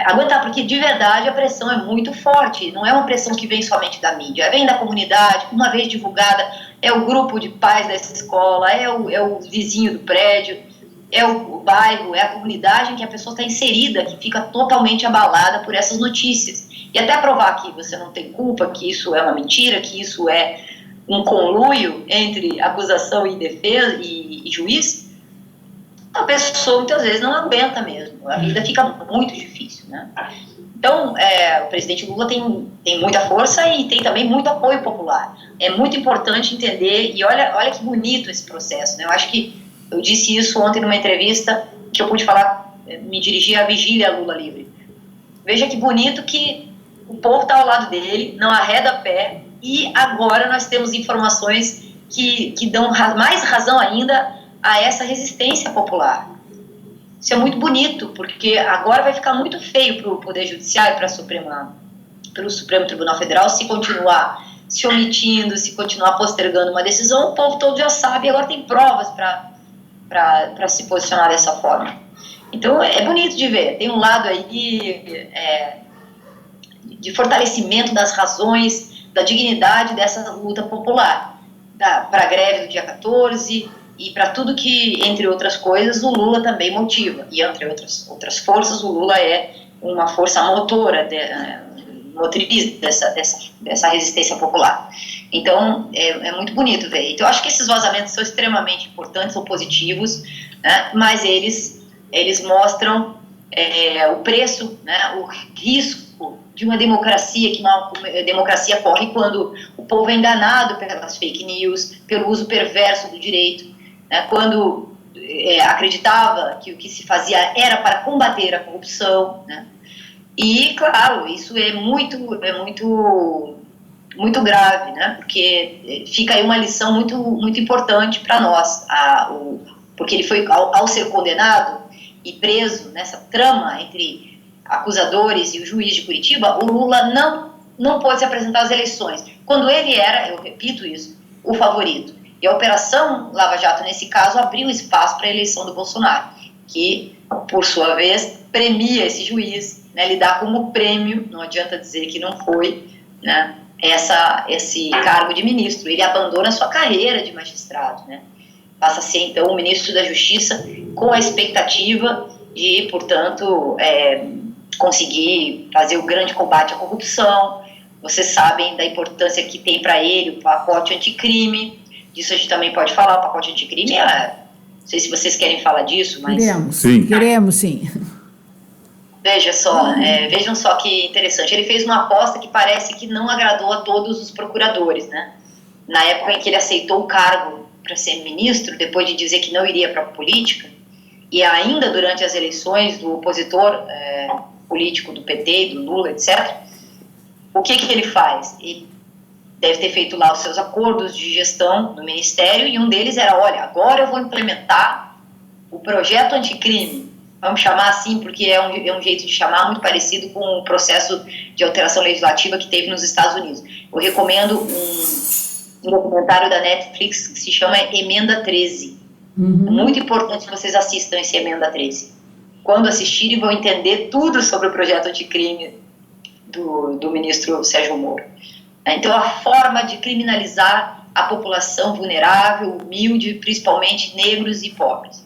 aguentar, porque de verdade a pressão é muito forte, não é uma pressão que vem somente da mídia, vem da comunidade, uma vez divulgada, é o grupo de pais dessa escola, é o vizinho do prédio, é o bairro, é a comunidade em que a pessoa está inserida, que fica totalmente abalada por essas notícias. E até provar que você não tem culpa, que isso é uma mentira, que isso é um conluio entre acusação e defesa e juiz, a pessoa muitas vezes não aguenta mesmo. A vida fica muito difícil, né? Então, o presidente Lula tem muita força e tem também muito apoio popular. É muito importante entender, e olha que bonito esse processo, né? Eu disse isso ontem numa entrevista que eu pude falar, me dirigir à vigília Lula livre. Veja que bonito que o povo está ao lado dele, não arreda pé, e agora nós temos informações que dão mais razão ainda a essa resistência popular. Isso é muito bonito, porque agora vai ficar muito feio para o Poder Judiciário, pelo Supremo Tribunal Federal, se continuar se omitindo, se continuar postergando uma decisão. O povo todo já sabe, e agora tem provas para se posicionar dessa forma. Então, é bonito de ver. Tem um lado aí de fortalecimento das razões, da dignidade dessa luta popular, para a greve do dia 14 e para tudo que, entre outras coisas, o Lula também motiva. E, entre outras forças, o Lula é uma força motora, motriz dessa resistência popular. Então, é muito bonito ver. Então, eu acho que esses vazamentos são extremamente importantes, são positivos, né, mas eles mostram o preço, né, o risco de uma democracia, que uma democracia corre quando o povo é enganado pelas fake news, pelo uso perverso do direito, né, quando acreditava que o que se fazia era para combater a corrupção, né. E, claro, isso é muito grave, né? Porque fica aí uma lição muito importante para nós, porque ele foi, ao ser condenado e preso nessa trama entre acusadores e o juiz de Curitiba, o Lula não pôde se apresentar às eleições, quando ele era, eu repito isso, o favorito. E a Operação Lava Jato, nesse caso, abriu espaço para a eleição do Bolsonaro, que, por sua vez, premia esse juiz, né, lhe dá como prêmio, não adianta dizer que não foi, né, esse cargo de ministro. Ele abandona sua carreira de magistrado, né, passa a ser, então, o ministro da Justiça, com a expectativa de, portanto, conseguir fazer o grande combate à corrupção. Vocês sabem da importância que tem para ele o pacote anticrime, disso a gente também pode falar. O pacote anticrime, não sei se vocês querem falar disso, mas...
Queremos sim.
Vejam só que interessante. Ele fez uma aposta que parece que não agradou a todos os procuradores, né? Na época em que ele aceitou o cargo para ser ministro, depois de dizer que não iria para a política, e ainda durante as eleições do opositor político do PT, do Lula, etc., o que ele faz? Ele deve ter feito lá os seus acordos de gestão no ministério, e um deles era, olha, agora eu vou implementar o projeto anticrime. Vamos chamar assim, porque é um jeito de chamar muito parecido com o processo de alteração legislativa que teve nos Estados Unidos. Eu recomendo um documentário da Netflix que se chama Emenda 13. Muito importante que vocês assistam esse Emenda 13. Quando assistirem, vão entender tudo sobre o projeto anticrime do ministro Sérgio Moro. Então, a forma de criminalizar a população vulnerável, humilde, principalmente negros e pobres,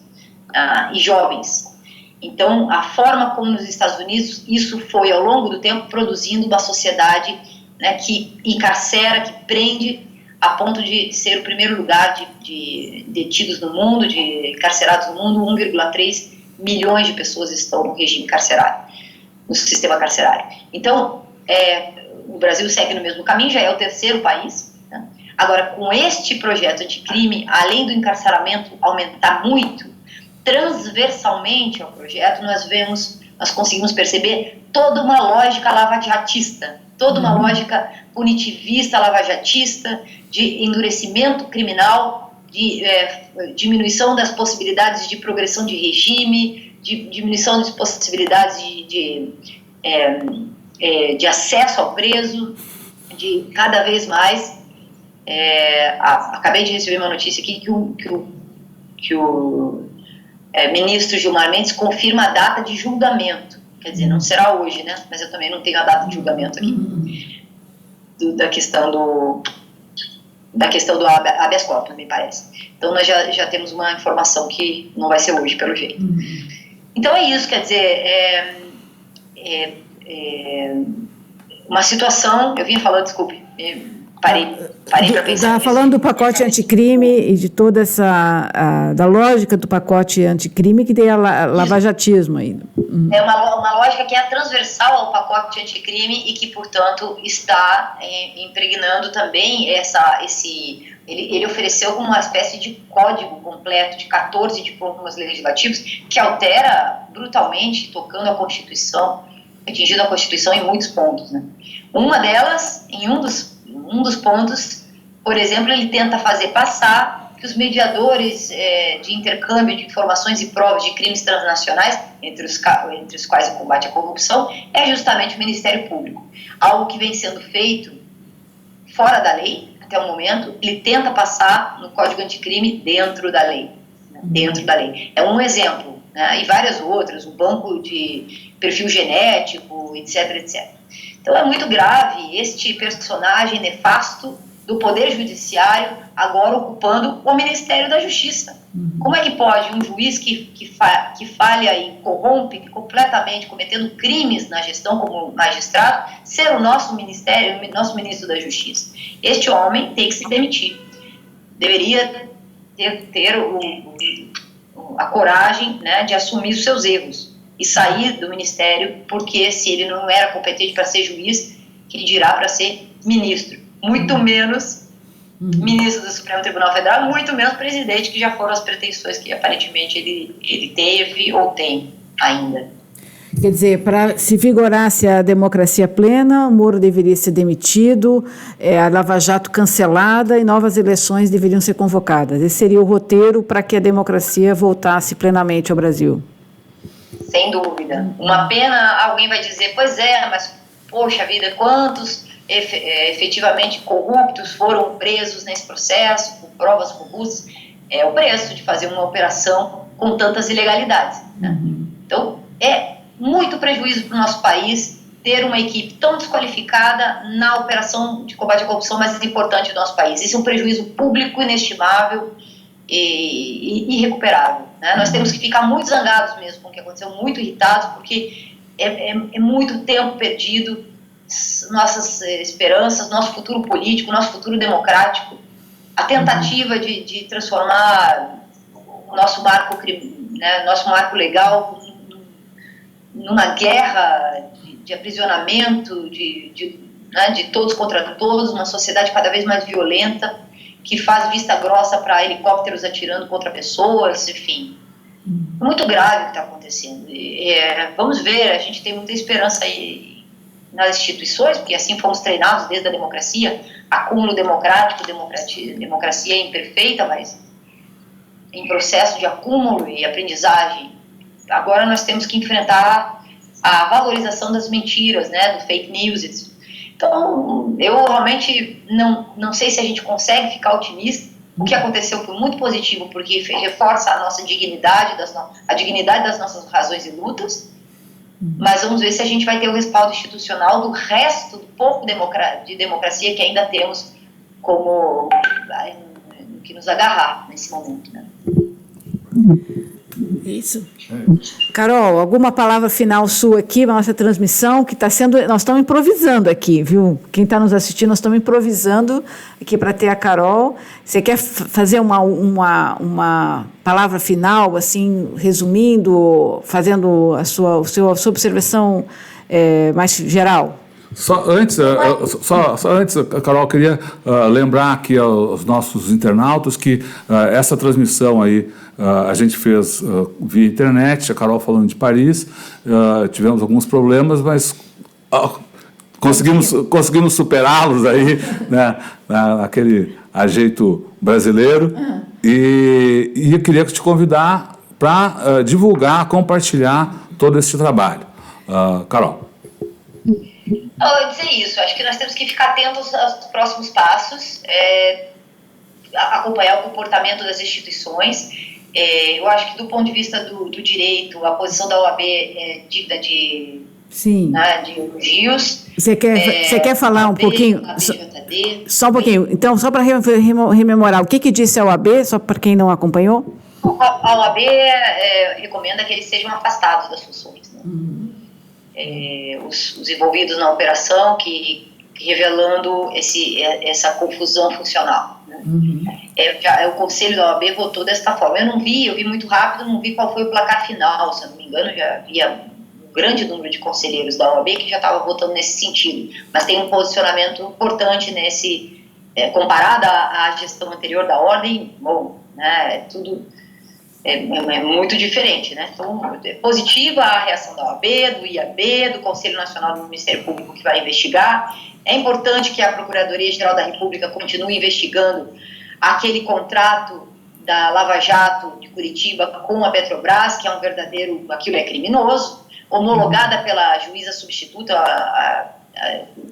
e jovens. Então, a forma como nos Estados Unidos, isso foi, ao longo do tempo, produzindo uma sociedade, né, que encarcera, que prende, a ponto de ser o primeiro lugar de detidos no mundo, de encarcerados no mundo. 1,3 milhões de pessoas estão no regime carcerário, no sistema carcerário. Então, o Brasil segue no mesmo caminho, já é o terceiro país, né? Agora, com este projeto anticrime, além do encarceramento aumentar muito, transversalmente ao projeto, nós conseguimos perceber toda uma lógica lavajatista, toda uma lógica punitivista, lavajatista, de endurecimento criminal, de diminuição das possibilidades de progressão de regime, de diminuição das possibilidades de acesso ao preso, de cada vez mais. Acabei de receber uma notícia aqui que o ministro Gilmar Mendes confirma a data de julgamento. Quer dizer, não será hoje, né? Mas eu também não tenho a data de julgamento aqui. Da questão da questão do habeas corpus, me parece. Então nós já temos uma informação que não vai ser hoje, pelo jeito. Então é isso, quer dizer, uma situação, eu vinha falando, desculpe, parei para pensar.
Estava falando do pacote anticrime e de toda essa, da lógica do pacote anticrime que tem a lavajatismo ainda.
É uma lógica que é transversal ao pacote anticrime e que, portanto, está impregnando também ele ofereceu uma espécie de código completo de 14 diplomas legislativos que altera brutalmente, tocando a Constituição, atingindo a Constituição em muitos pontos, né? Uma delas, em um dos pontos, por exemplo, ele tenta fazer passar que os mediadores de intercâmbio de informações e provas de crimes transnacionais, entre os quais o combate à corrupção, é justamente o Ministério Público. Algo que vem sendo feito fora da lei, até o momento, ele tenta passar no Código Anticrime dentro da lei. Né? Dentro da lei. É um exemplo, né? E várias outras, o banco de perfil genético, etc, etc. Então é muito grave este personagem nefasto do Poder Judiciário agora ocupando o Ministério da Justiça. Como é que pode um juiz que falha e corrompe completamente, cometendo crimes na gestão como magistrado, ser o nosso ministro da Justiça? Este homem tem que se demitir. Deveria ter a coragem, né, de assumir os seus erros e sair do ministério, porque se ele não era competente para ser juiz, que dirá para ser ministro. Muito menos ministro do Supremo Tribunal Federal, muito menos presidente, que já foram as pretensões que aparentemente ele teve ou tem ainda.
Quer dizer, para se vigorasse a democracia plena, o Moro deveria ser demitido, a Lava Jato cancelada e novas eleições deveriam ser convocadas. Esse seria o roteiro para que a democracia voltasse plenamente ao Brasil.
Sem dúvida. Uma pena, alguém vai dizer, pois é, mas poxa vida, quantos efetivamente corruptos foram presos nesse processo, com provas robustas. É o preço de fazer uma operação com tantas ilegalidades. Né? Então, é muito prejuízo para o nosso país ter uma equipe tão desqualificada na operação de combate à corrupção mais importante do nosso país. Isso é um prejuízo público inestimável e irrecuperável. Né? Nós temos que ficar muito zangados mesmo com o que aconteceu, muito irritados, porque é muito tempo perdido, nossas esperanças, nosso futuro político, nosso futuro democrático, a tentativa de transformar o nosso marco, né, nosso marco legal numa guerra de aprisionamento, né, de todos contra todos, uma sociedade cada vez mais violenta, que faz vista grossa para helicópteros atirando contra pessoas, enfim. É muito grave o que está acontecendo. Vamos ver, a gente tem muita esperança aí nas instituições, porque assim fomos treinados desde a democracia, acúmulo democrático, democracia é imperfeita, mas em processo de acúmulo e aprendizagem. Agora nós temos que enfrentar a valorização das mentiras, né, do fake news. Então, eu realmente não sei se a gente consegue ficar otimista. O que aconteceu foi muito positivo, porque reforça a nossa dignidade, a dignidade das nossas razões e lutas, mas vamos ver se a gente vai ter o respaldo institucional do resto do pouco de democracia que ainda temos como que nos agarrar nesse momento, né?
Isso. Carol, alguma palavra final sua aqui na nossa transmissão, que está sendo, nós estamos improvisando aqui, viu? Quem está nos assistindo, nós estamos improvisando aqui para ter a Carol. Você quer fazer uma palavra final, assim, resumindo, fazendo a sua observação mais geral?
Só antes, Carol, eu queria lembrar aqui aos nossos internautas que essa transmissão aí a gente fez via internet, a Carol falando de Paris, tivemos alguns problemas, mas conseguimos superá-los aí, né, naquele ajeito brasileiro. E eu queria te convidar para divulgar, compartilhar todo esse trabalho. Carol.
Eu ia dizer isso, acho que nós temos que ficar atentos aos próximos passos, acompanhar o comportamento das instituições. Eu acho que do ponto de vista do direito, a posição da OAB é digna de,
sim,
né, de elogios.
Você quer falar um pouquinho
OAB.
Só um pouquinho. Então, só para rememorar, o que disse a OAB, só para quem não acompanhou?
A OAB recomenda que eles sejam afastados das funções. Né? Os envolvidos na operação que revelando essa confusão funcional. Né? O Conselho da OAB votou desta forma. Eu vi muito rápido, não vi qual foi o placar final, se eu não me engano, já havia um grande número de conselheiros da OAB que já estava votando nesse sentido, mas tem um posicionamento importante nesse, comparado à gestão anterior da ordem, bom, né, tudo é muito diferente, né? Então, é positiva a reação da OAB, do IAB, do Conselho Nacional do Ministério Público que vai investigar. É importante que a Procuradoria-Geral da República continue investigando aquele contrato da Lava Jato de Curitiba com a Petrobras, que é um verdadeiro, aquilo é criminoso, homologada pela juíza substituta,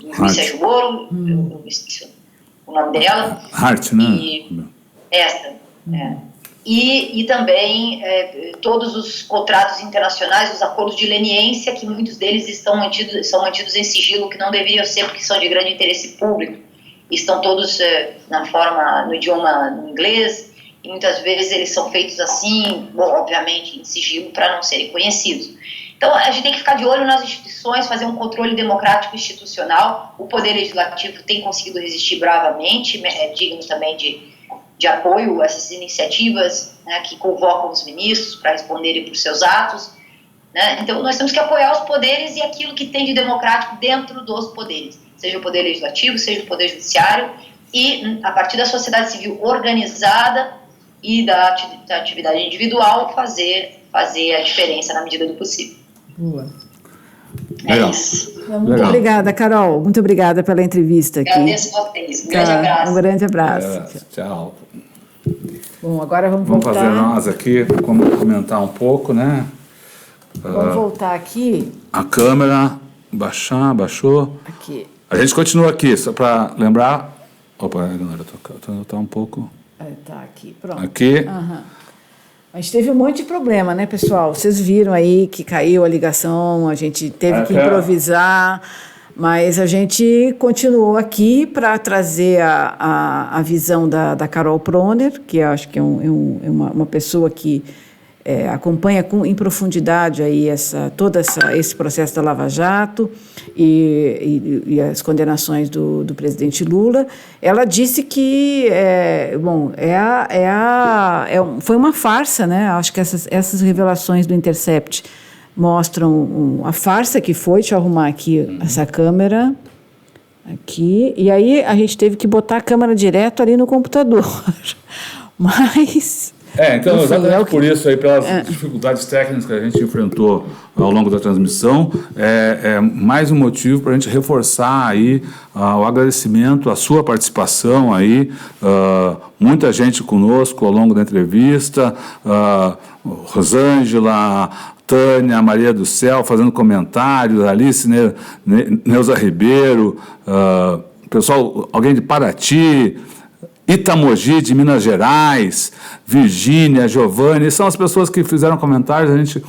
Luísa Jumoro, eu esqueci o nome dela.
Hart, né?
E também todos os contratos internacionais, os acordos de leniência, que muitos deles são mantidos em sigilo, que não deveriam ser, porque são de grande interesse público. Estão todos no idioma inglês, e muitas vezes eles são feitos assim, bom, obviamente, em sigilo, para não serem conhecidos. Então, a gente tem que ficar de olho nas instituições, fazer um controle democrático institucional. O Poder Legislativo tem conseguido resistir bravamente, digno também de apoio a essas iniciativas, né, que convocam os ministros para responderem por seus atos. Né? Então, nós temos que apoiar os poderes e aquilo que tem de democrático dentro dos poderes, seja o Poder Legislativo, seja o Poder Judiciário, e, a partir da sociedade civil organizada e da atividade individual, fazer a diferença na medida do possível.
Boa.
Isso.
Muito obrigada, Carol. Muito obrigada pela entrevista aqui.
Agradeço vocês. Um grande abraço.
Um grande abraço.
Tchau.
Bom, agora vamos voltar.
Vamos fazer nós aqui, comentar um pouco, né?
Vamos voltar aqui.
A câmera, baixou.
Aqui.
A gente continua aqui, só para lembrar. Opa, Eleonora, tá um pouco.
Tá aqui, pronto.
Aqui.
A gente teve um monte de problema, né, pessoal? Vocês viram aí que caiu a ligação, a gente teve que improvisar, mas a gente continuou aqui para trazer a visão da Carol Proner, que eu acho que é uma pessoa que acompanha em profundidade aí esse processo da Lava Jato e as condenações do presidente Lula. Ela disse que foi uma farsa, né? Acho que essas revelações do Intercept mostram a farsa que foi. Deixa eu arrumar aqui essa câmera aqui, e aí a gente teve que botar a câmera direto ali no computador. Mas
Então, exatamente por isso aí, pelas dificuldades técnicas que a gente enfrentou ao longo da transmissão, é mais um motivo para a gente reforçar aí o agradecimento, a sua participação aí, muita gente conosco ao longo da entrevista, Rosângela, Tânia, Maria do Céu fazendo comentários, Alice, Neuza Ribeiro, pessoal, alguém de Paraty, Itamogi, de Minas Gerais, Virgínia, Giovanni, são as pessoas que fizeram comentários, a gente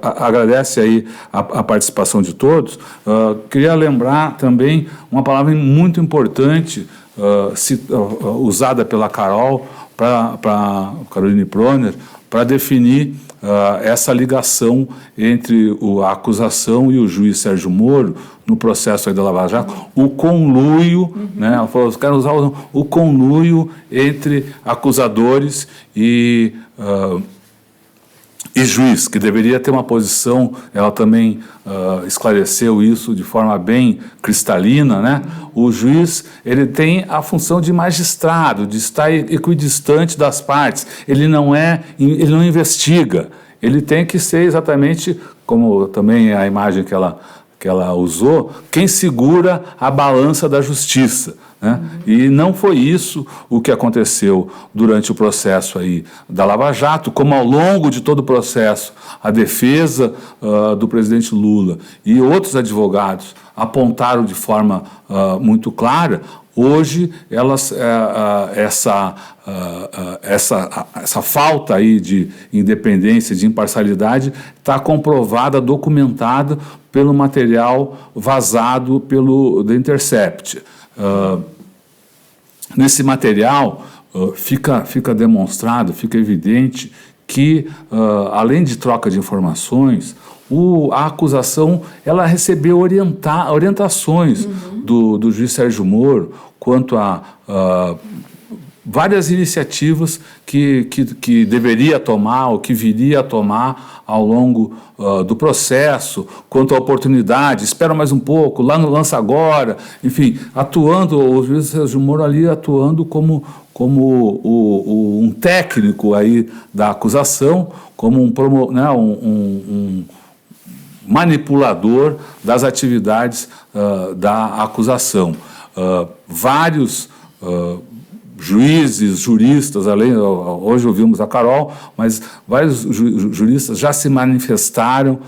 agradece aí a participação de todos. Queria lembrar também uma palavra muito importante, usada pela Carol, para Caroline Proner, para definir essa ligação entre a acusação e o juiz Sérgio Moro no processo aí da Lava Jato, o conluio, né? Ela falou, os caras usavam o conluio entre acusadores e juiz, que deveria ter uma posição, ela também esclareceu isso de forma bem cristalina, né? O juiz, ele tem a função de magistrado, de estar equidistante das partes, ele não investiga, ele tem que ser exatamente, como também a imagem que ela usou, quem segura a balança da justiça, né? E não foi isso o que aconteceu durante o processo aí da Lava Jato, como ao longo de todo o processo, a defesa do presidente Lula e outros advogados apontaram de forma muito clara. Hoje, essa falta aí de independência, de imparcialidade, está comprovada, documentada pelo material vazado pelo The Intercept. nesse material fica demonstrado, fica evidente que, além de troca de informações, a acusação ela recebeu orientações do juiz Sérgio Moro quanto a várias iniciativas que deveria tomar ou que viria a tomar ao longo do processo, quanto à oportunidade, espera mais um pouco, lá no lança agora, enfim, atuando, o juiz Sérgio Moro ali atuando como um técnico aí da acusação, como um manipulador das atividades da acusação. Vários juízes, juristas, hoje ouvimos a Carol, mas vários juristas já se manifestaram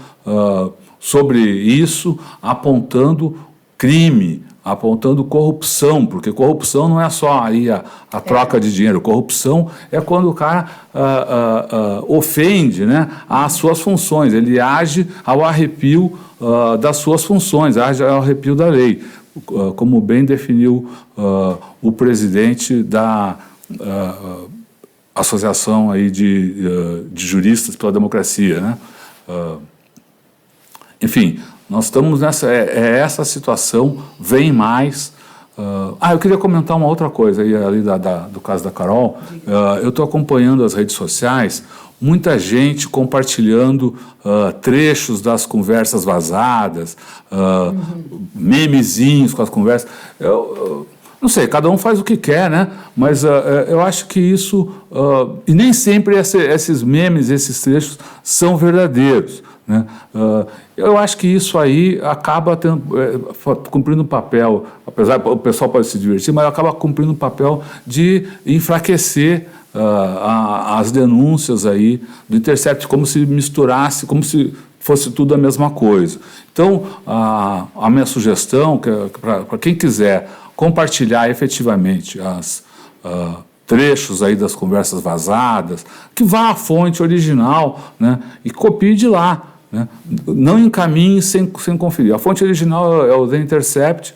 sobre isso, apontando crime, apontando corrupção, porque corrupção não é só aí a troca de dinheiro, corrupção é quando o cara ofende, né, as suas funções, ele age ao arrepio das suas funções, age ao arrepio da lei, como bem definiu o presidente da Associação aí de Juristas pela Democracia, né? Enfim, nós estamos nessa essa situação, vem mais. Eu queria comentar uma outra coisa aí, ali do caso da Carol. Eu estou acompanhando as redes sociais, muita gente compartilhando trechos das conversas vazadas, memezinhos com as conversas. Eu não sei, cada um faz o que quer, né? Mas eu acho que isso... e nem sempre esses memes, esses trechos são verdadeiros, né? Eu acho que isso aí acaba cumprindo um papel, apesar o pessoal pode se divertir, mas acaba cumprindo um papel de enfraquecer as denúncias aí do Intercept, como se misturasse, como se fosse tudo a mesma coisa. Então, a minha sugestão, para quem quiser compartilhar efetivamente trechos aí das conversas vazadas, que vá à fonte original, né, e copie de lá, né? Não encaminhe sem conferir. A fonte original é o The Intercept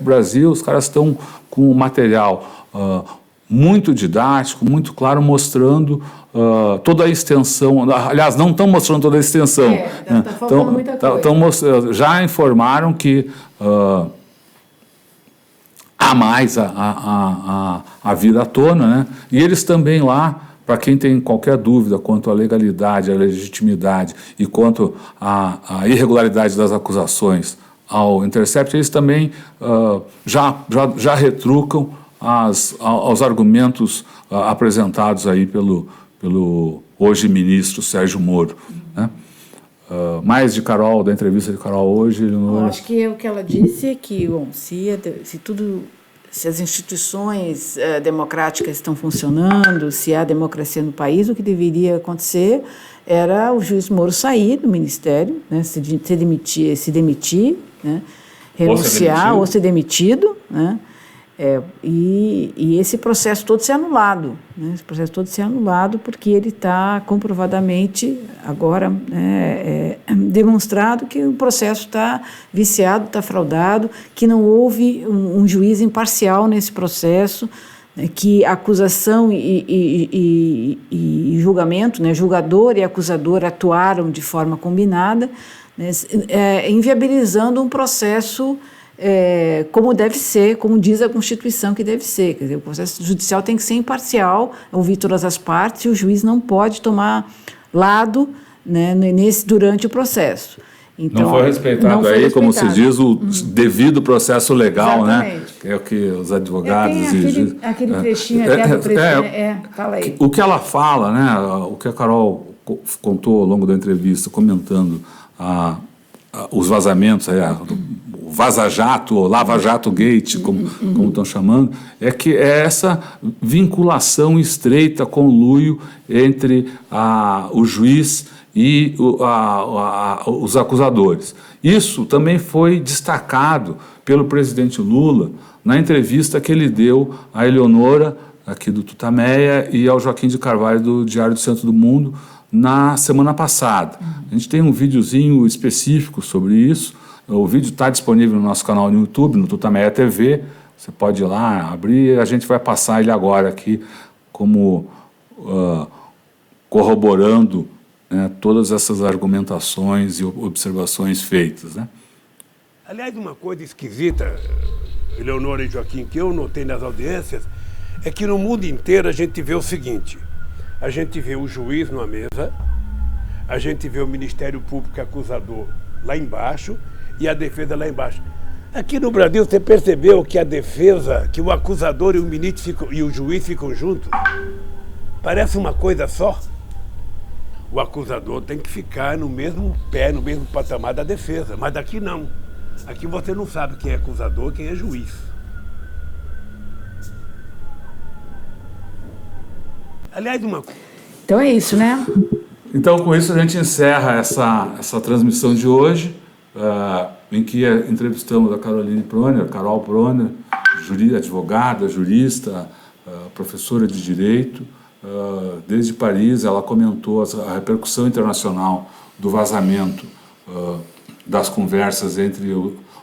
Brasil, os caras estão com o material muito didático, muito claro, mostrando toda a extensão. Aliás, não estão mostrando toda a extensão.
Está faltando muita coisa.
Já informaram que há mais a vir à tona, né? E eles também lá, para quem tem qualquer dúvida quanto à legalidade, à legitimidade e quanto à irregularidade das acusações ao Intercept, eles também já retrucam aos argumentos apresentados aí pelo hoje ministro Sérgio Moro, né? Mais de Carol, da entrevista de Carol hoje.
Eu acho que o que ela disse é que, bom, se as instituições democráticas estão funcionando, se há democracia no país, o que deveria acontecer era o juiz Moro sair do ministério, né, se demitir, né, renunciar ou ser demitido, né, e esse processo todo ser anulado, né, esse processo todo ser anulado porque ele está comprovadamente agora demonstrado que o processo está viciado, está fraudado, que não houve um juiz imparcial nesse processo, né, que acusação e julgamento, né, julgador e acusador atuaram de forma combinada, né, inviabilizando um processo como deve ser, como diz a Constituição que deve ser. Quer dizer, o processo judicial tem que ser imparcial, ouvir todas as partes, e o juiz não pode tomar lado, né, durante o processo. Então,
não foi respeitado como se diz, o devido processo legal. Exatamente. Né? Que é o que os advogados
exigem. Aquele trechinho até do presidente. Fala aí.
O que ela fala, né, o que a Carol contou ao longo da entrevista, comentando os vazamentos, o vaza-jato, ou lava-jato gate, como estão chamando, é que é essa vinculação estreita, conluio entre o juiz e os acusadores. Isso também foi destacado pelo presidente Lula na entrevista que ele deu à Eleonora, aqui do Tutameia, e ao Joaquim de Carvalho, do Diário do Centro do Mundo, na semana passada. A gente tem um videozinho específico sobre isso. O vídeo está disponível no nosso canal no YouTube, no Tutameia TV. Você pode ir lá, abrir, a gente vai passar ele agora aqui como corroborando, né, todas essas argumentações e observações feitas, né?
Aliás, uma coisa esquisita, Eleonora e Joaquim, que eu notei nas audiências, é que no mundo inteiro a gente vê o seguinte: a gente vê o juiz numa mesa, a gente vê o Ministério Público acusador lá embaixo e a defesa lá embaixo. Aqui no Brasil, você percebeu que a defesa, que o acusador e o ministro e o juiz ficam juntos? Parece uma coisa só. O acusador tem que ficar no mesmo pé, no mesmo patamar da defesa, mas aqui não. Aqui você não sabe quem é acusador e quem é juiz. Aliás,
Então é isso, né?
Então, com isso, a gente encerra essa transmissão de hoje, em que entrevistamos a Carol Proner, advogada, jurista, professora de Direito. Desde Paris, ela comentou a repercussão internacional do vazamento das conversas entre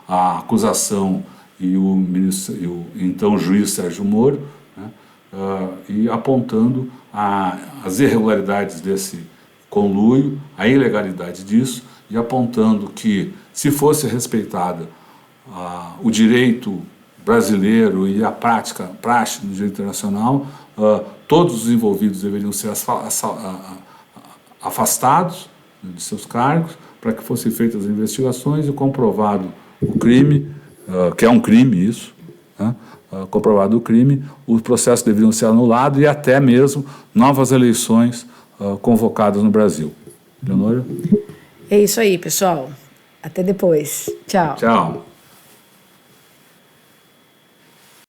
a acusação e o então juiz Sérgio Moro, né, e apontando as irregularidades desse conluio, a ilegalidade disso, e apontando que, se fosse respeitada o direito brasileiro e a praxe do direito internacional, todos os envolvidos deveriam ser afastados de seus cargos, para que fossem feitas as investigações e comprovado o crime, que é um crime isso, né? Comprovado o crime, os processos deveriam ser anulados e até mesmo novas eleições convocadas no Brasil. Leonora?
É isso aí, pessoal. Até depois. Tchau.
Tchau.